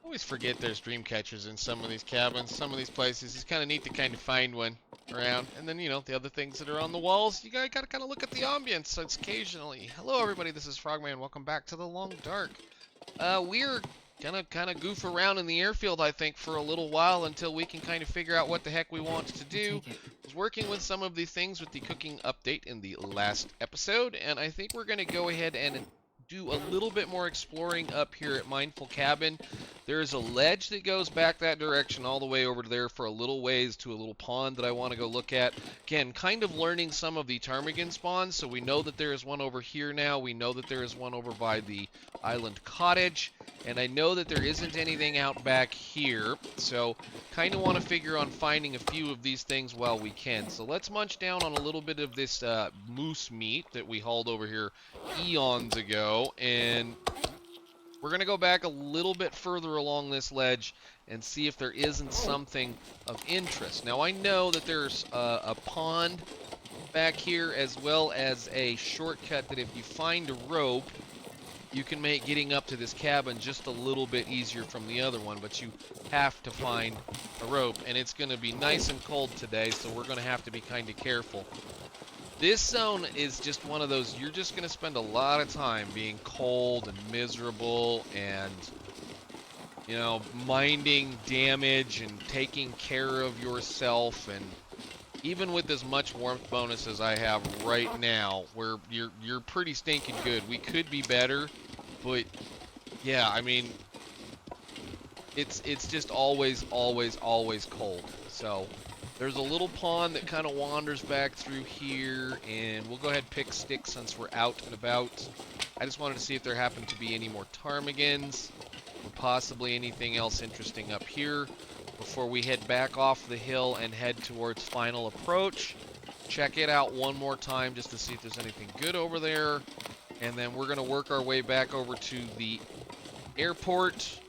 Always forget there's dream catchers in some of these cabins, some of these places. It's kind of neat to kind of find one around. And then, you know, the other things that are on the walls, you gotta kind of look at the ambience. So it's occasionally. Hello, everybody. This is Frogman. Welcome back to the Long Dark. We're gonna kind of goof around in the airfield, I think, for a little while until we can kind of figure out what the heck we want to do. I was working with some of the things with the cooking update in the last episode, and I think we're gonna go ahead and do a little bit more exploring up here at Mindful Cabin. There's a ledge that goes back that direction all the way over there for a little ways to a little pond that I want to go look at. Again, kind of learning some of the ptarmigan spawns, so we know that there is one over here now. We know that there is one over by the island cottage, and I know that there isn't anything out back here, so kind of want to figure on finding a few of these things while we can. So let's munch down on a little bit of this moose meat that we hauled over here eons ago, and we're going to go back a little bit further along this ledge and see if there isn't something of interest. Now, I know that there's a pond back here as well as a shortcut that if you find a rope, you can make getting up to this cabin just a little bit easier from the other one, but you have to find a rope, and it's going to be nice and cold today, so we're going to have to be kind of careful. This zone is just one of those, you're just going to spend a lot of time being cold and miserable and, you know, minding damage and taking care of yourself. And even with as much warmth bonus as I have right now, where you're pretty stinking good. We could be better, but yeah, I mean, it's just always cold. So there's a little pond that kind of wanders back through here, and we'll go ahead and pick sticks since we're out and about. I just wanted to see if there happened to be any more ptarmigans or possibly anything else interesting up here before we head back off the hill and head towards final approach. Check it out one more time just to see if there's anything good over there, and then we're going to work our way back over to the airport.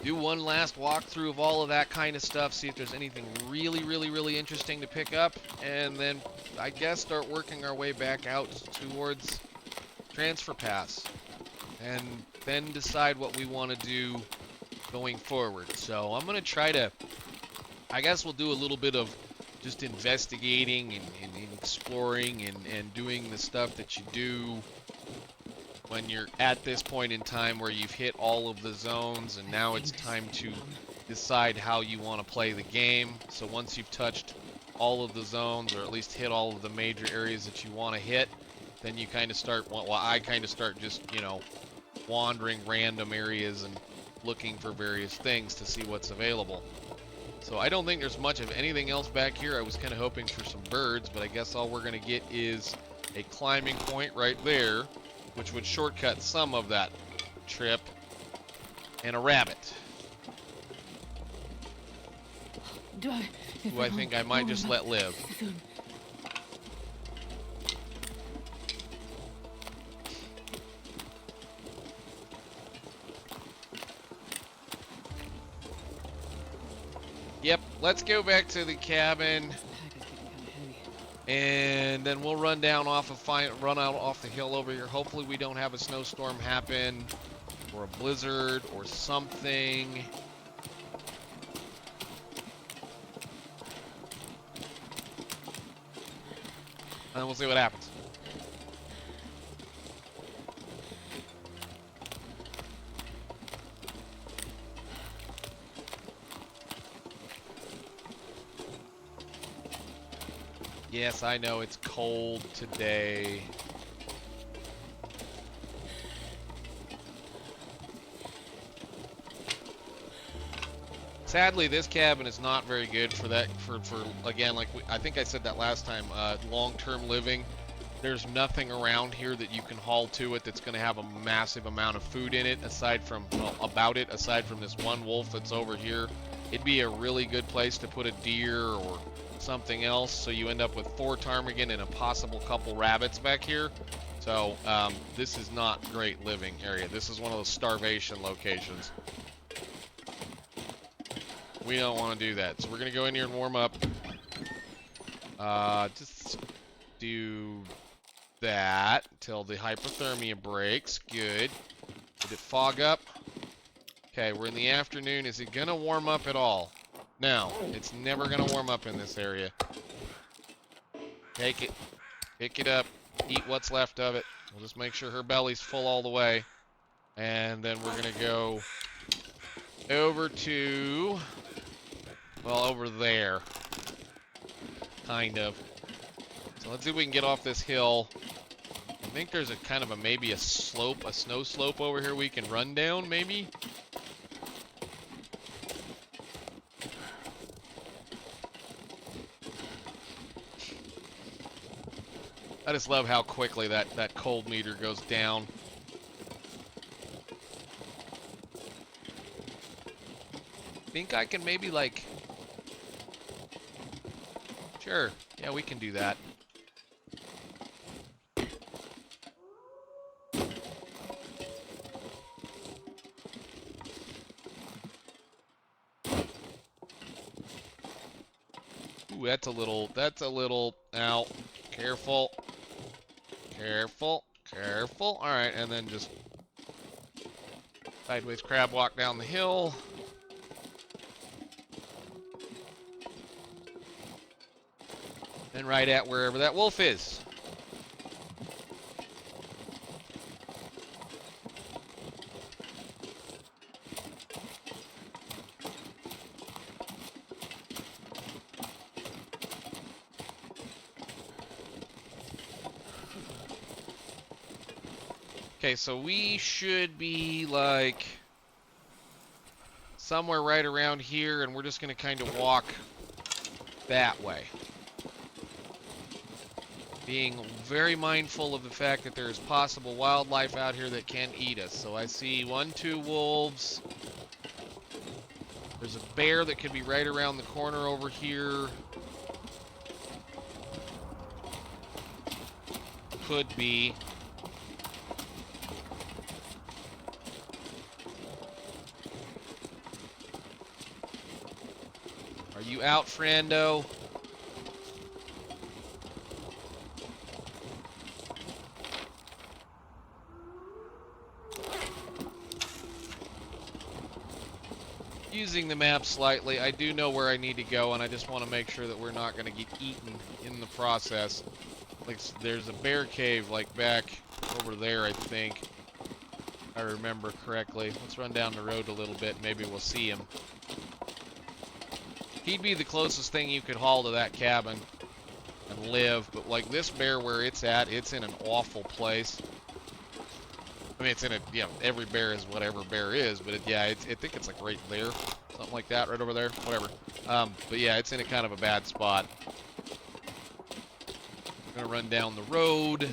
Do one last walkthrough of all of that kind of stuff, see if there's anything really interesting to pick up, and then I guess start working our way back out towards Transfer Pass, and then decide what we want to do going forward. So I'm going to try to, I guess we'll do a little bit of just investigating and exploring and doing the stuff that you do when you're at this point in time where you've hit all of the zones, and now it's time to decide how you want to play the game. So once you've touched all of the zones, or at least hit all of the major areas that you want to hit, then you kind of start, well, I kind of start just, you know, wandering random areas and looking for various things to see what's available. So I don't think there's much of anything else back here. I was kind of hoping for some birds, but I guess all we're going to get is a climbing point right there, which would shortcut some of that trip, and a rabbit, who I think I might just let live. Yep, let's go back to the cabin, and then we'll run down off of run out off the hill over here. Hopefully we don't have a snowstorm happen, or a blizzard, or something. And then we'll see what happens. Yes, I know it's cold today. Sadly, this cabin is not very good for that, for again, like I think I said that last time, long-term living. There's nothing around here that you can haul to it that's going to have a massive amount of food in it, aside from, well, aside from this one wolf that's over here. It'd be a really good place to put a deer or something else, so you end up with 4 ptarmigan and a possible couple rabbits back here. So this is not great living area. This is one of those starvation locations. We don't want to do that, so we're gonna go in here and warm up. Just do that until the hypothermia breaks. Good. Did it fog up? Okay, we're in the afternoon. Is it gonna warm up at all? No, it's never gonna warm up in this area. Take it, pick it up, eat what's left of it. We'll just make sure her belly's full all the way. And then we're gonna go over to, well, over there. Kind of. So let's see if we can get off this hill. I think there's a kind of maybe a slope, a snow slope over here we can run down, maybe? I just love how quickly that cold meter goes down. Think I can maybe like... Sure, yeah, we can do that. Ooh, that's a little, ow, careful, careful, careful. All right, and then just sideways crab walk down the hill. And right at wherever that wolf is. Okay, so we should be like somewhere right around here, and we're just going to kind of walk that way. Being very mindful of the fact that there's possible wildlife out here that can eat us. So I see 1, 2 wolves. There's a bear that could be right around the corner over here. Could be. Are you out, friendo? Using the map slightly, I do know where I need to go, and I just want to make sure that we're not going to get eaten in the process. Like, there's a bear cave, like, back over there, I think. If I remember correctly. Let's run down the road a little bit, maybe we'll see him. He'd be the closest thing you could haul to that cabin and live, but like this bear where it's at, it's in an awful place. I mean, it's in a, you know, every bear is whatever bear is, but yeah, I think it's like right there, something like that, right over there, whatever. But yeah, it's in a kind of a bad spot. I'm gonna run down the road.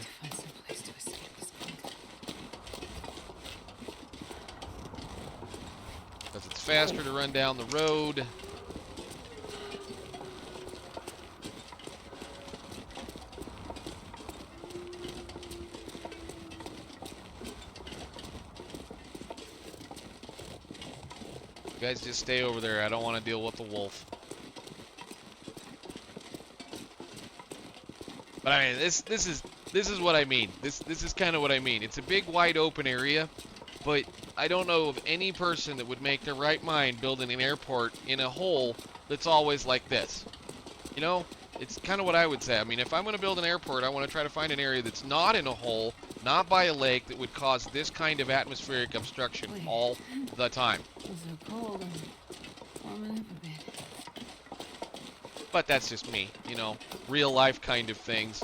Because it's faster to run down the road. You guys just stay over there. I don't want to deal with the wolf. But I mean, this is what I mean. This is kind of what I mean. It's a big wide open area, but I don't know of any person that would make their right mind building an airport in a hole that's always like this. You know, it's kind of what I would say. I mean, if I'm going to build an airport, I want to try to find an area that's not in a hole, not by a lake, that would cause this kind of atmospheric obstruction all the time. It's so cold and warming up a bit. But that's just me, you know, real life kind of things.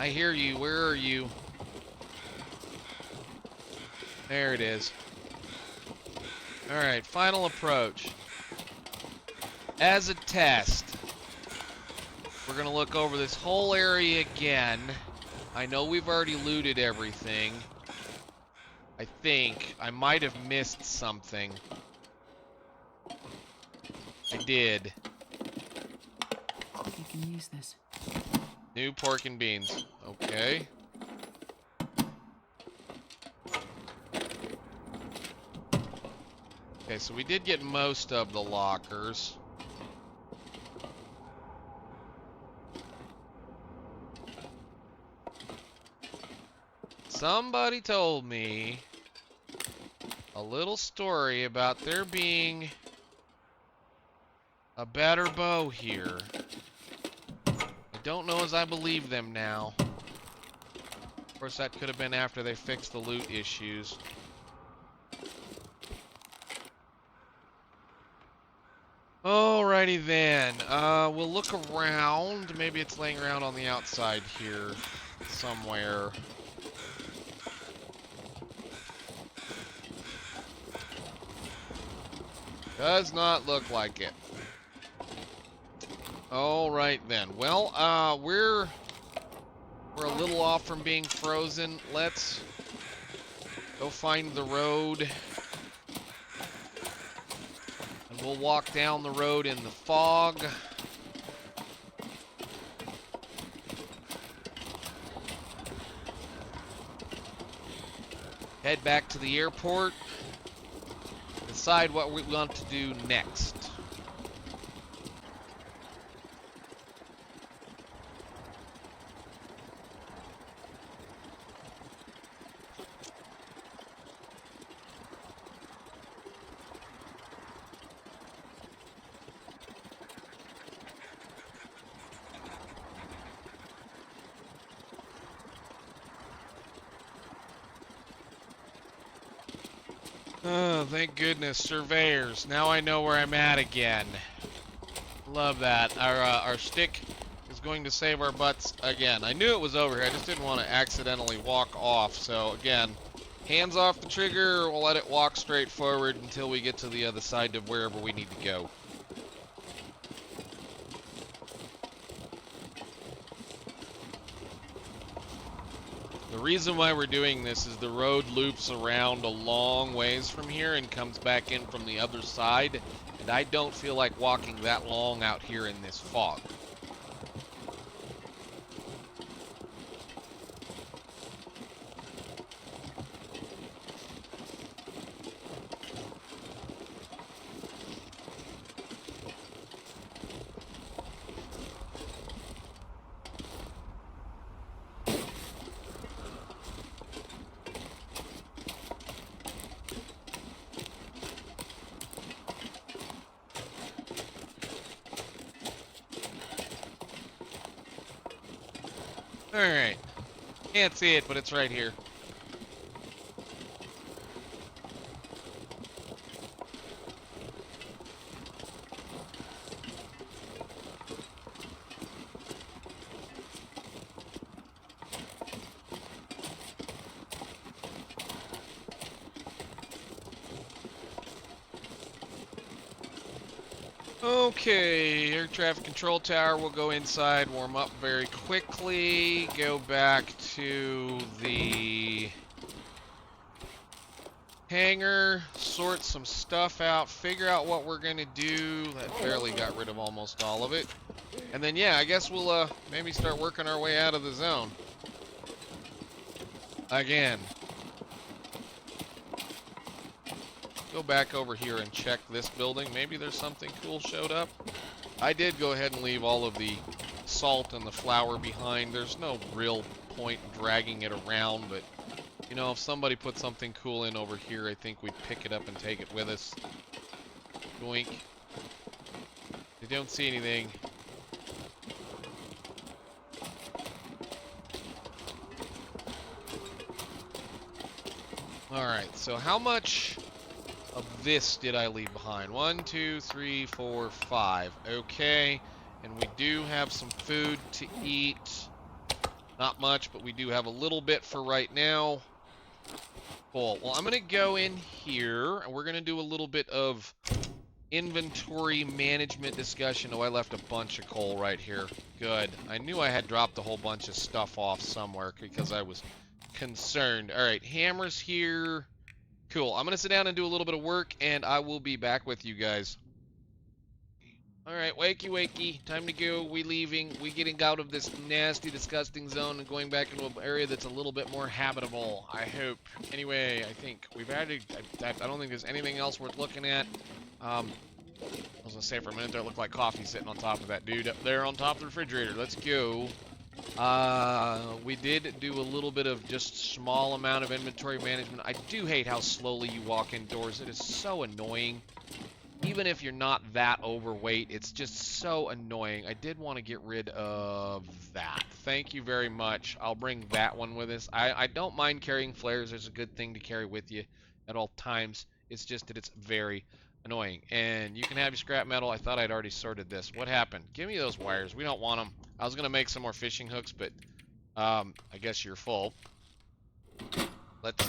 I hear you. Where are you? There it is. Alright, final approach. As a test, we're going to look over this whole area again. I know we've already looted everything. I think. I might have missed something. I did. You can use this. New pork and beans. Okay. Okay, so we did get most of the lockers. Somebody told me a little story about there being a better bow here. I don't know as I believe them now. Of course, that could have been after they fixed the loot issues. Alrighty then. We'll look around. Maybe it's laying around on the outside here somewhere. Does not look like it. Alright then. Well, we're a little off from being frozen. Let's go find the road. And we'll walk down the road in the fog. Head back to the airport. Decide what we want to do next. Oh, thank goodness, surveyors. Now I know where I'm at again. Love that. Our stick is going to save our butts again. I knew it was over here. I just didn't want to accidentally walk off. So again, hands off the trigger. We'll let it walk straight forward until we get to the other side of wherever we need to go. The reason why we're doing this is the road loops around a long ways from here and comes back in from the other side, and I don't feel like walking that long out here in this fog. Alright. Can't see it, but it's right here. Okay, air traffic control tower. We'll go inside, warm up very quickly, go back to the hangar, sort some stuff out, figure out what we're gonna do. That barely got rid of almost all of it. And then, yeah, I guess we'll maybe start working our way out of the zone. Again. Go back over here and check this building. Maybe there's something cool showed up. I did go ahead and leave all of the salt and the flour behind. There's no real point in dragging it around, but you know, if somebody put something cool in over here, I think we'd pick it up and take it with us. Doink. I don't see anything. Alright, so how much of this did I leave behind? 1, 2, 3, 4, 5. Okay, and we do have some food to eat. Not much, but we do have a little bit for right now. Cool. Well, I'm going to go in here, and we're going to do a little bit of inventory management discussion. Oh, I left a bunch of coal right here. Good. I knew I had dropped a whole bunch of stuff off somewhere because I was concerned. All right, hammers here. Cool. I'm going to sit down and do a little bit of work, and I will be back with you guys. Alright, wakey wakey. Time to go. We leaving. We getting out of this nasty, disgusting zone and going back into an area that's a little bit more habitable. I hope. Anyway, I think we've added... I don't think there's anything else worth looking at. I was gonna say for a minute there, it looked like coffee sitting on top of that dude up there on top of the refrigerator. Let's go. We did do a little bit of just small amount of inventory management. I do hate how slowly you walk indoors. It is so annoying. Even if you're not that overweight, it's just so annoying. I did want to get rid of that. Thank you very much. I'll bring that one with us. I don't mind carrying flares. There's a good thing to carry with you at all times. It's just that it's very annoying. And you can have your scrap metal. I thought I'd already sorted this. What happened? Give me those wires. We don't want them. I was going to make some more fishing hooks, but I guess you're full. Let's,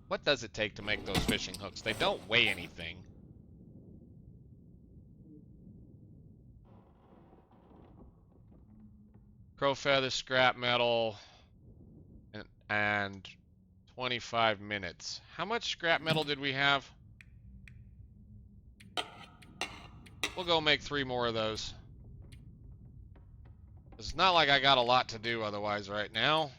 what does it take to make those fishing hooks? They don't weigh anything. Crow feather, scrap metal, and 25 minutes. How much scrap metal did we have? We'll go make 3 more of those. It's not like I got a lot to do otherwise right now.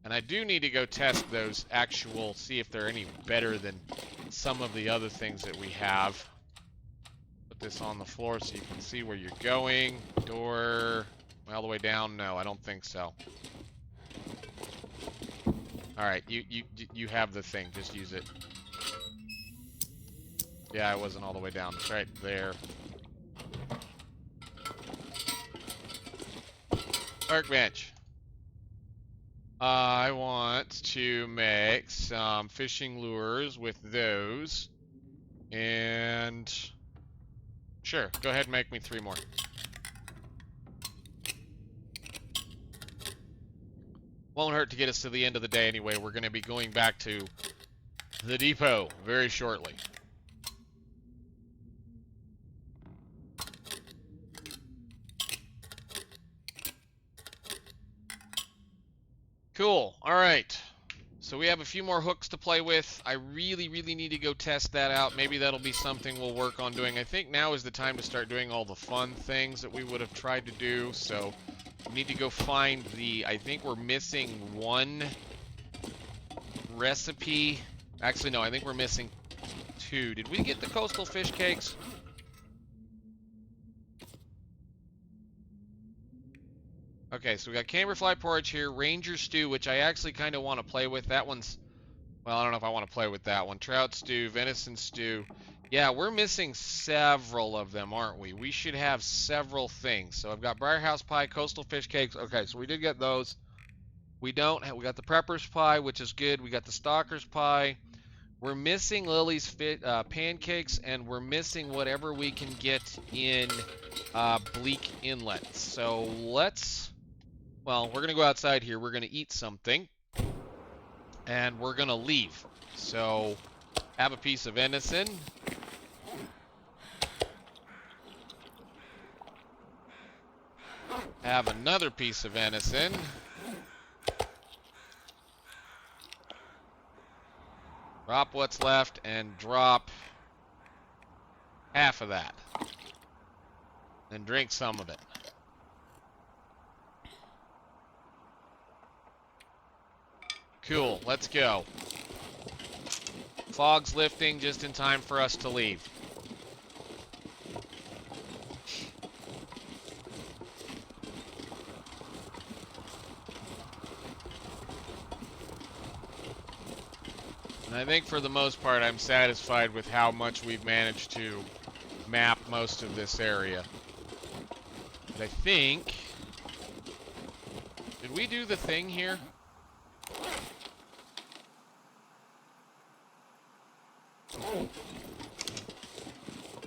And I do need to go test those actual, see if they're any better than some of the other things that we have. Put this on the floor so you can see where you're going. Door... all the way down? No, I don't think so. Alright, you have the thing. Just use it. Yeah, it wasn't all the way down. It's right there. Workbench. I want to make some fishing lures with those. And... sure, go ahead and make me 3 more. Won't hurt to get us to the end of the day anyway. We're going to be going back to the depot very shortly. Cool. All right. So we have a few more hooks to play with. I really need to go test that out. Maybe that'll be something we'll work on doing. I think now is the time to start doing all the fun things that we would have tried to do. So we need to go find the... I think we're missing 1 recipe. Actually, no, I think we're missing 2. Did we get the coastal fish cakes? Okay, so we got camberfly porridge here, ranger stew, which I actually kind of want to play with. That one's... well, I don't know if I want to play with that one. Trout stew, venison stew. Yeah, we're missing several of them, aren't we? We should have several things. So I've got Briarhouse pie, coastal fish cakes. Okay, so we did get those. We don't have, we got the prepper's pie, which is good. We got the stalker's pie. We're missing Lily's pancakes, and we're missing whatever we can get in Bleak Inlet. So let's, well, we're going to go outside here. We're going to eat something, and we're going to leave. So have a piece of venison. Have another piece of venison. Drop what's left and drop half of that. And drink some of it. Cool, let's go. Fog's lifting just in time for us to leave. And I think for the most part, I'm satisfied with how much we've managed to map most of this area. But I think... did we do the thing here?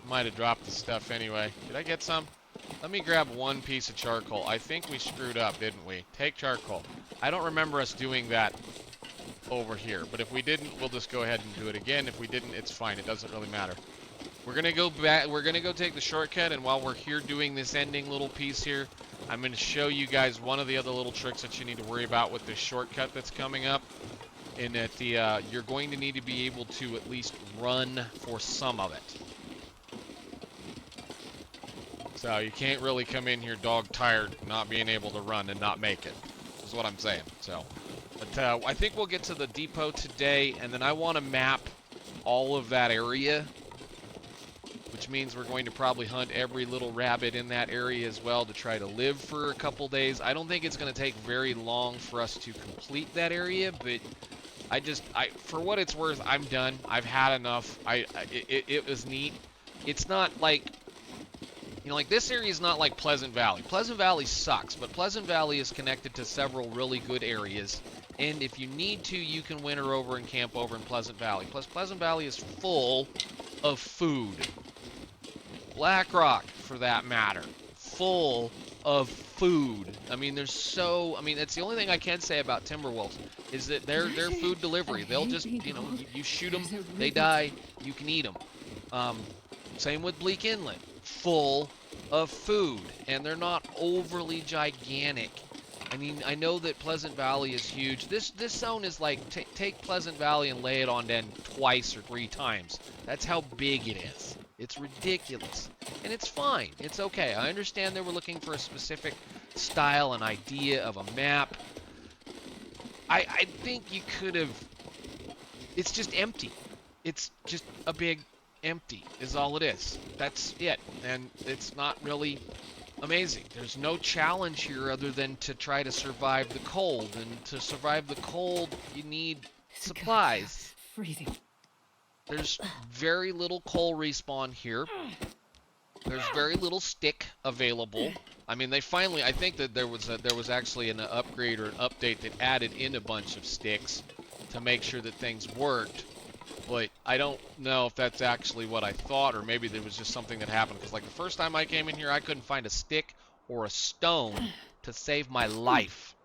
Might have dropped the stuff anyway. Did I get some? Let me grab 1 piece of charcoal. I think we screwed up, didn't we? Take charcoal. I don't remember us doing that over here, but if we didn't, we'll just go ahead and do it again. If we didn't, it's fine. It doesn't really matter. We're gonna go back. We're gonna go take the shortcut, and while we're here doing this ending little piece here, I'm gonna show you guys one of the other little tricks that you need to worry about with this shortcut that's coming up. In that you're going to need to be able to at least run for some of it. So you can't really come in here dog tired, not being able to run and not make it, is what I'm saying. So, but I think we'll get to the depot today, and then I want to map all of that area, which means we're going to probably hunt every little rabbit in that area as well to try to live for a couple days. I don't think it's going to take very long for us to complete that area, but for what it's worth, I'm done. I've had enough. It was neat. It's not like, you know, like this area is not like Pleasant Valley. Pleasant Valley sucks, but Pleasant Valley is connected to several really good areas. And if you need to, you can winter over and camp over in Pleasant Valley. Plus, Pleasant Valley is full of food. Black Rock, for that matter, full of food. I mean, it's the only thing I can say about Timberwolves is that they're food delivery. They'll just, you know, you shoot them, they die, you can eat them. Same with Bleak Inlet, full of food, and they're not overly gigantic. I mean, I know that Pleasant Valley is huge. This zone is like, take Pleasant Valley and lay it on then twice or 3 times. That's how big it is. It's ridiculous. And it's fine. It's okay. I understand they were looking for a specific style and idea of a map. I think you could have... It's just empty. It's just a big empty is all it is. That's it. And it's not really amazing. There's no challenge here other than to try to survive the cold. And to survive the cold, you need supplies. Freezing. There's very little coal respawn here. There's very little stick available. I mean, they finally, I think that there was actually an upgrade or an update that added in a bunch of sticks to make sure that things worked. But I don't know if that's actually what I thought, or maybe there was just something that happened. Because like the first time I came in here, I couldn't find a stick or a stone to save my life.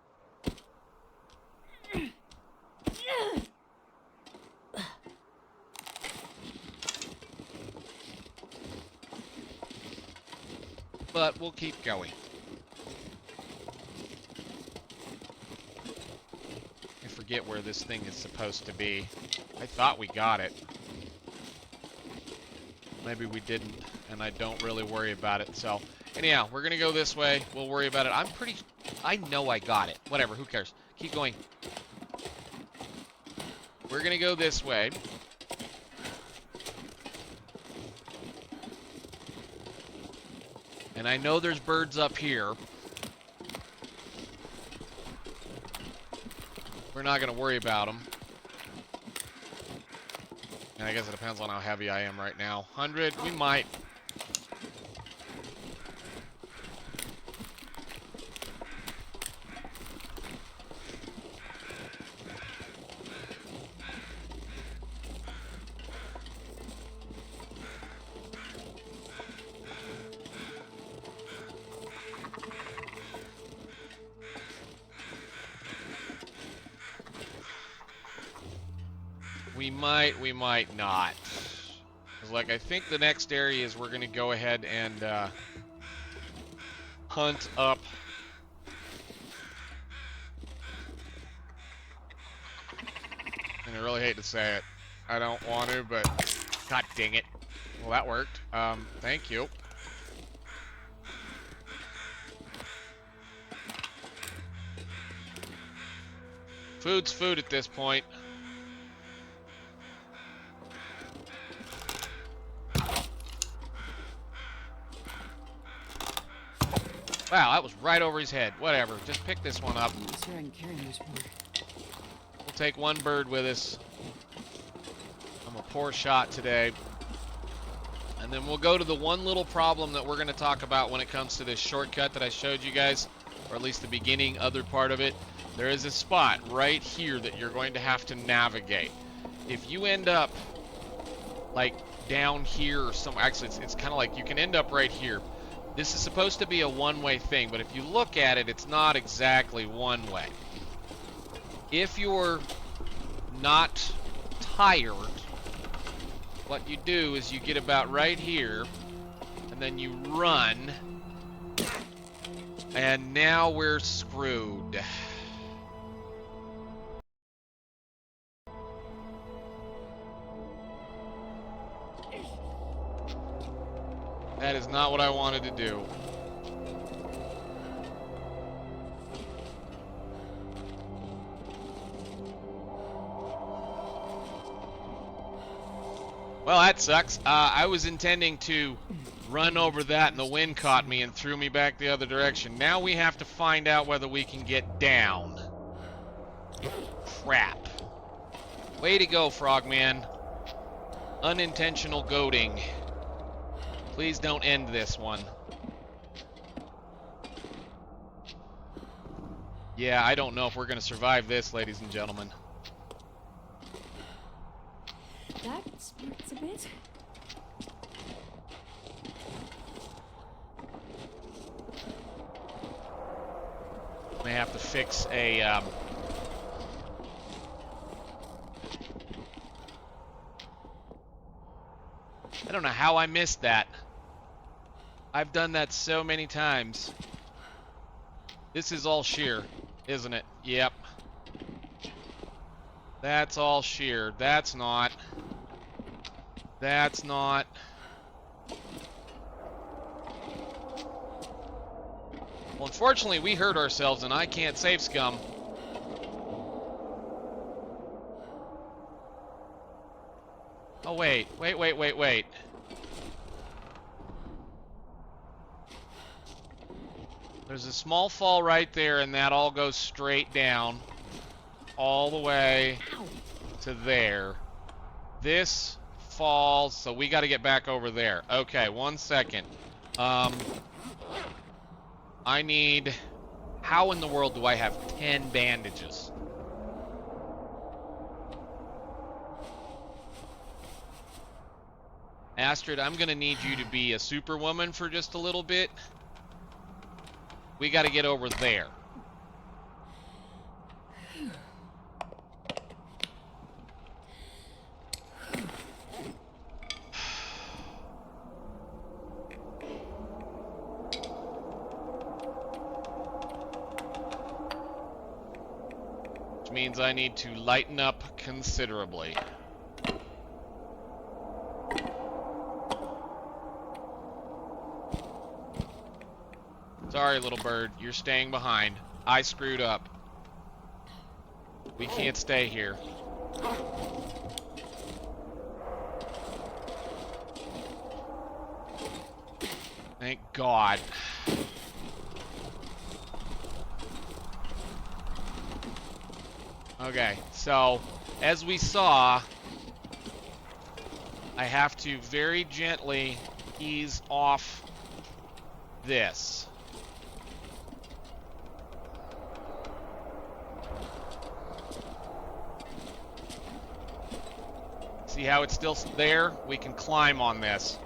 But we'll keep going. I forget where this thing is supposed to be. I thought we got it. Maybe we didn't, and I don't really worry about it. So, anyhow, we're going to go this way. We'll worry about it. I know I got it. Whatever, who cares? Keep going. We're going to go this way. And I know there's birds up here. We're not going to worry about them. And I guess it depends on how heavy I am right now. 100, we might. We might not. 'Cause, like, I think the next area is we're going to go ahead and hunt up. And I really hate to say it. I don't want to, but god dang it. Well, that worked. Thank you. Food's food at this point. Wow, that was right over his head. Whatever, just pick this one up. I'm not sure I can carry much more. We'll take one bird with us. I'm a poor shot today. And then we'll go to the one little problem that we're going to talk about when it comes to this shortcut that I showed you guys, or at least the beginning other part of it. There is a spot right here that you're going to have to navigate. If you end up like down here or somewhere, actually it's kind of like you can end up right here. This is supposed to be a one-way thing, but if you look at it, it's not exactly one way. If you're not tired, what you do is you get about right here, and then you run, and now we're screwed. That is not what I wanted to do. Well, that sucks. I was intending to run over that and the wind caught me and threw me back the other direction. Now we have to find out whether we can get down. Crap. Way to go, Frogman. Unintentional goading. Please don't end this one. Yeah, I don't know if we're going to survive this, ladies and gentlemen. That sparks a bit. May have to fix a I don't know how I missed that. I've done that so many times. This is all sheer, isn't it? Yep. That's all sheer. That's not. That's not. Well, unfortunately, we hurt ourselves, and I can't save scum. Oh, wait. Wait. There's a small fall right there, and that all goes straight down. All the way to there. This falls, so we got to get back over there. Okay, 1 second. I need... How in the world do I have 10 bandages? Astrid, I'm going to need you to be a superwoman for just a little bit. We got to get over there. Which means I need to lighten up considerably. Sorry, little bird. You're staying behind. I screwed up. We can't stay here. Thank God. Okay, so, as we saw, I have to very gently ease off this. See how it's still there? We can climb on this.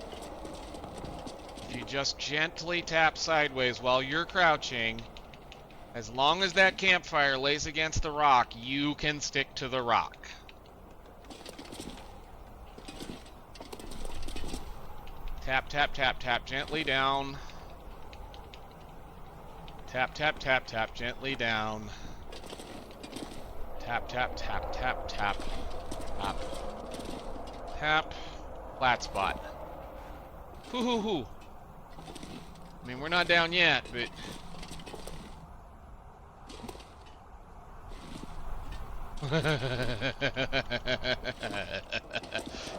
If you just gently tap sideways while you're crouching, as long as that campfire lays against the rock, you can stick to the rock. Tap, tap, tap, tap, gently down. Tap, tap, tap, tap, gently down. Tap, tap, tap, tap, tap. Tap. Tap. Flat spot. Hoo hoo hoo. I mean, we're not down yet, but...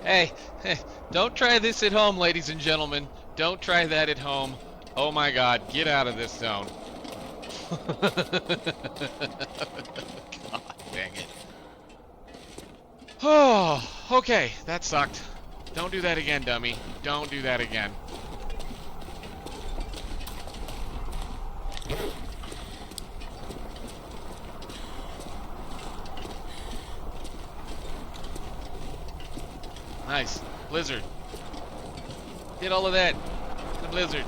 Hey, don't try this at home, ladies and gentlemen. Don't try that at home. Oh my God, get out of this zone. God dang it. Oh, okay, that sucked. Don't do that again, dummy. Don't do that again. Nice. Blizzard. Get all of that. The blizzard.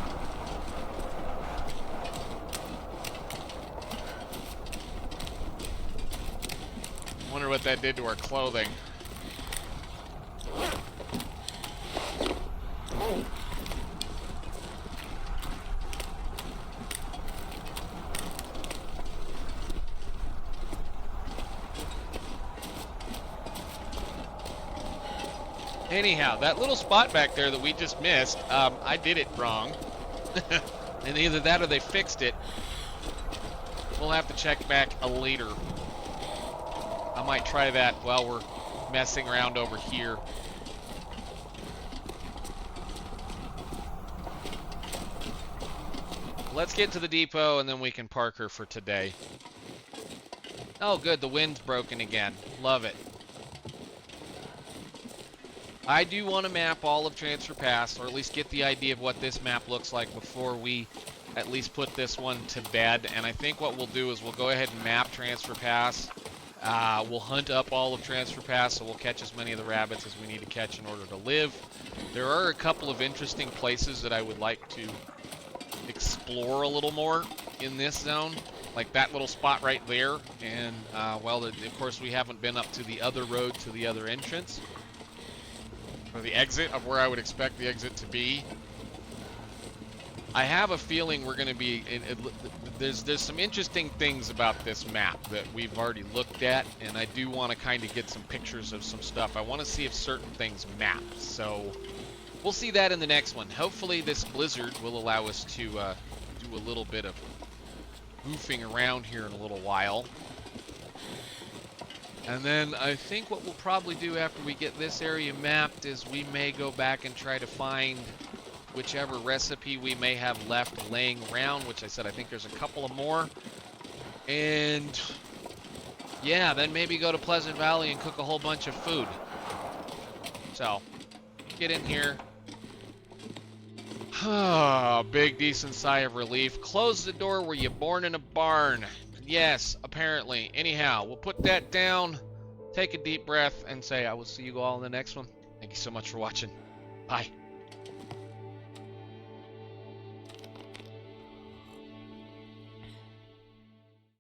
Wonder what that did to our clothing. Anyhow, that little spot back there that we just missed, I did it wrong. And either that or they fixed it. We'll have to check back later. I might try that while we're messing around over here. Let's get to the depot and then we can park her for today. Oh, good. The wind's broken again. Love it. I do want to map all of Transfer Pass, or at least get the idea of what this map looks like before we at least put this one to bed. And I think what we'll do is we'll go ahead and map Transfer Pass. We'll hunt up all of Transfer Pass, so we'll catch as many of the rabbits as we need to catch in order to live. There are a couple of interesting places that I would like to explore a little more in this zone, like that little spot right there. And, well, of course, we haven't been up to the other road to the other entrance, or the exit of where I would expect the exit to be. I have a feeling we're going to be... There's some interesting things about this map that we've already looked at, and I do want to kind of get some pictures of some stuff. I want to see if certain things map, so we'll see that in the next one. Hopefully this blizzard will allow us to do a little bit of goofing around here in a little while. And then I think what we'll probably do after we get this area mapped is we may go back and try to find whichever recipe we may have left laying around, which I said I think there's a couple of more. And yeah, then maybe go to Pleasant Valley and cook a whole bunch of food. So, get in here. Big decent sigh of relief. Close the door. Were you born in a barn? Yes, apparently. Anyhow, we'll put that down, take a deep breath, and say I will see you all in the next one. Thank you so much for watching. Bye.